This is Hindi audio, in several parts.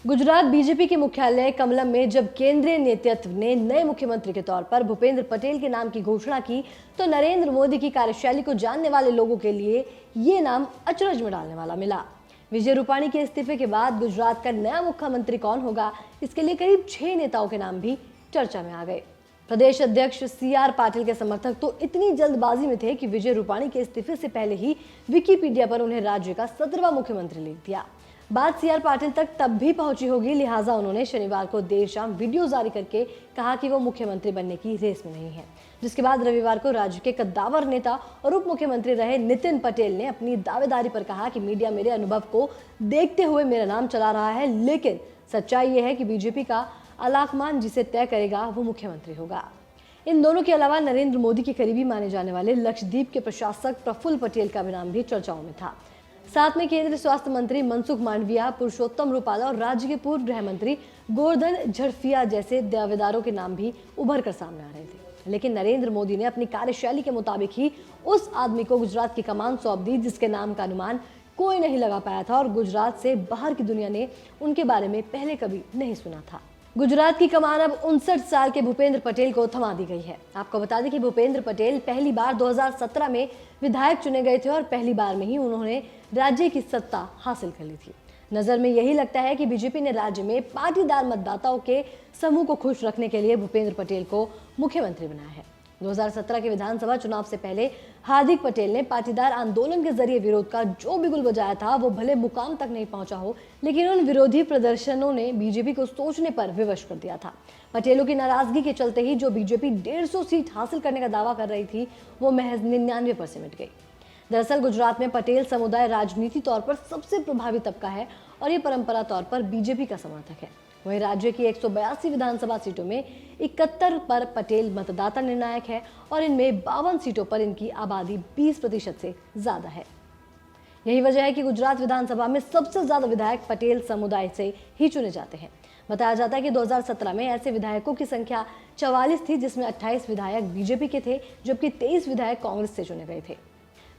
गुजरात बीजेपी के मुख्यालय कमलम में जब केंद्रीय नेतृत्व ने नए मुख्यमंत्री के तौर पर भूपेंद्र पटेल के नाम की घोषणा की तो नरेंद्र मोदी की कार्यशैली को जानने वाले लोगों के लिए ये नाम अचरज में डालने वाला मिला। विजय रूपाणी के इस्तीफे के बाद गुजरात का नया मुख्यमंत्री कौन होगा, इसके लिए करीब 6 नेताओं के नाम भी चर्चा में आ गए। प्रदेश अध्यक्ष CR पाटिल के समर्थक तो इतनी जल्दबाजी में थे कि विजय रूपाणी के इस्तीफे से पहले ही विकिपीडिया पर उन्हें राज्य का 17वां मुख्यमंत्री लिख दिया। बात CR पाटिल तक तब भी पहुंची होगी, लिहाजा उन्होंने शनिवार को देर शाम वीडियो जारी करके कहा कि वो मुख्यमंत्री बनने की रेस में नहीं है। जिसके बाद रविवार को राज्य के कद्दावर नेता और उप मुख्यमंत्री रहे नितिन पटेल ने अपनी दावेदारी पर कहा कि मीडिया मेरे अनुभव को देखते हुए मेरा नाम चला रहा है, लेकिन सच्चाई ये है कि बीजेपी का आलाकमान जिसे तय करेगा वो मुख्यमंत्री होगा। इन दोनों के अलावा नरेंद्र मोदी के करीबी माने जाने वाले लक्षद्वीप के प्रशासक प्रफुल्ल पटेल का भी नाम भी चर्चाओं में था। साथ में केंद्रीय स्वास्थ्य मंत्री मनसुख मांडविया, पुरुषोत्तम रूपाला और राज्य के पूर्व गृह मंत्री गोवर्धन झड़फिया जैसे दावेदारों के नाम भी उभर कर सामने आ रहे थे। लेकिन नरेंद्र मोदी ने अपनी कार्यशैली के मुताबिक ही उस आदमी को गुजरात की कमान सौंप दी जिसके नाम का अनुमान कोई नहीं लगा पाया था और गुजरात से बाहर की दुनिया ने उनके बारे में पहले कभी नहीं सुना था। गुजरात की कमान अब 59 साल के भूपेंद्र पटेल को थमा दी गई है। आपको बता दें कि भूपेंद्र पटेल पहली बार 2017 में विधायक चुने गए थे और पहली बार में ही उन्होंने राज्य की सत्ता हासिल कर ली थी। नजर में यही लगता है कि बीजेपी ने राज्य में पाटीदार मतदाताओं के समूह को खुश रखने के लिए भूपेंद्र पटेल को मुख्यमंत्री बनाया है। 2017 के विधानसभा चुनाव से पहले हार्दिक पटेल ने पाटीदार आंदोलन के जरिए विरोध का जो बिगुल बजाया था वो भले मुकाम तक नहीं पहुंचा हो, लेकिन उन विरोधी प्रदर्शनों ने बीजेपी को सोचने पर विवश कर दिया था। पटेलों की नाराजगी के चलते ही जो बीजेपी 150 सीट हासिल करने का दावा कर रही थी वो महज 99 पर सिमट गई। दरअसल गुजरात में पटेल समुदाय राजनीति तौर पर सबसे प्रभावी तबका है और ये परंपरा तौर पर बीजेपी का समर्थक है। वहीं राज्य की 182 विधानसभा सीटों में 71 पर पटेल मतदाता निर्णायक है और इनमें 52 सीटों पर इनकी आबादी 20% से ज्यादा है। यही वजह है कि गुजरात विधानसभा में सबसे ज्यादा विधायक पटेल समुदाय से ही चुने जाते हैं। बताया जाता है कि 2017 में ऐसे विधायकों की संख्या 44 थी, जिसमें 28 विधायक बीजेपी के थे जबकि 23 विधायक कांग्रेस से चुने गए थे।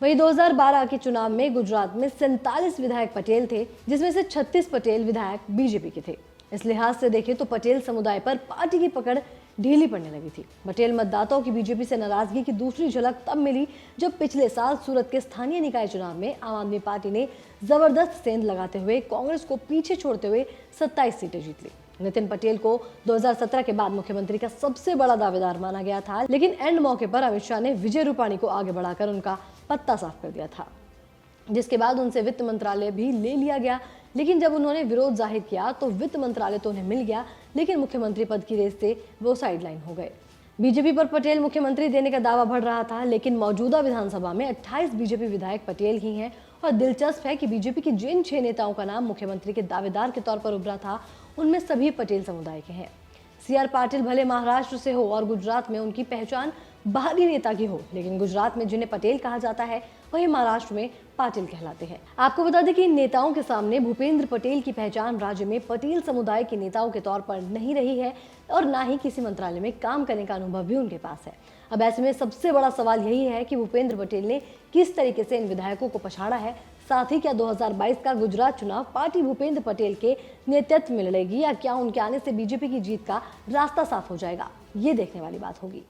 वहीं 2012 के चुनाव में गुजरात में 47 विधायक पटेल थे, जिसमें से 36 पटेल विधायक बीजेपी के थे। इस लिहाज से देखें तो पटेल समुदाय पर पार्टी की पकड़ ढीली पड़ने लगी थी। पटेल मतदाताओं की बीजेपी से नाराजगी की दूसरी झलक तब मिली जब पिछले साल सूरत के स्थानीय निकाय चुनाव में आम आदमी पार्टी ने जबरदस्त सेंध लगाते हुए कांग्रेस को पीछे छोड़ते हुए 27 सीटें जीत ली। नितिन पटेल को 2017 के बाद मुख्यमंत्री का सबसे बड़ा दावेदार माना गया था, लेकिन एंड मौके पर अमित शाह ने विजय रूपाणी को आगे बढ़ाकर उनका पत्ता साफ कर दिया था, जिसके बाद उनसे वित्त मंत्रालय भी ले लिया गया। लेकिन जब उन्होंने विरोध जाहिर किया तो वित्त मंत्रालय तो उन्हें मिल गया, लेकिन मुख्यमंत्री पद की रेस से वो साइडलाइन हो गए। बीजेपी पर पटेल मुख्यमंत्री देने का दावा बढ़ रहा था, लेकिन मौजूदा विधानसभा में 28 बीजेपी विधायक पटेल ही हैं और दिलचस्प है कि बीजेपी के जिन 6 नेताओं का नाम मुख्यमंत्री के दावेदार के तौर पर उभरा था उनमें सभी पटेल समुदाय के हैं। CR पाटिल भले महाराष्ट्र से हो और गुजरात में उनकी पहचान बाहरी नेता की हो, लेकिन गुजरात में जिन्हें पटेल कहा जाता है वही महाराष्ट्र में पाटिल कहलाते हैं। आपको बता दें कि इन नेताओं के सामने भूपेंद्र पटेल की पहचान राज्य में पटेल समुदाय के नेताओं के तौर पर नहीं रही है और ना ही किसी मंत्रालय में काम करने का अनुभव भी उनके पास है। अब ऐसे में सबसे बड़ा सवाल यही है कि भूपेंद्र पटेल ने किस तरीके से इन विधायकों को पछाड़ा है। साथ ही क्या 2022 का गुजरात चुनाव पार्टी भूपेंद्र पटेल के नेतृत्व में लड़ेगी या क्या उनके आने से बीजेपी की जीत का रास्ता साफ हो जाएगा, ये देखने वाली बात होगी।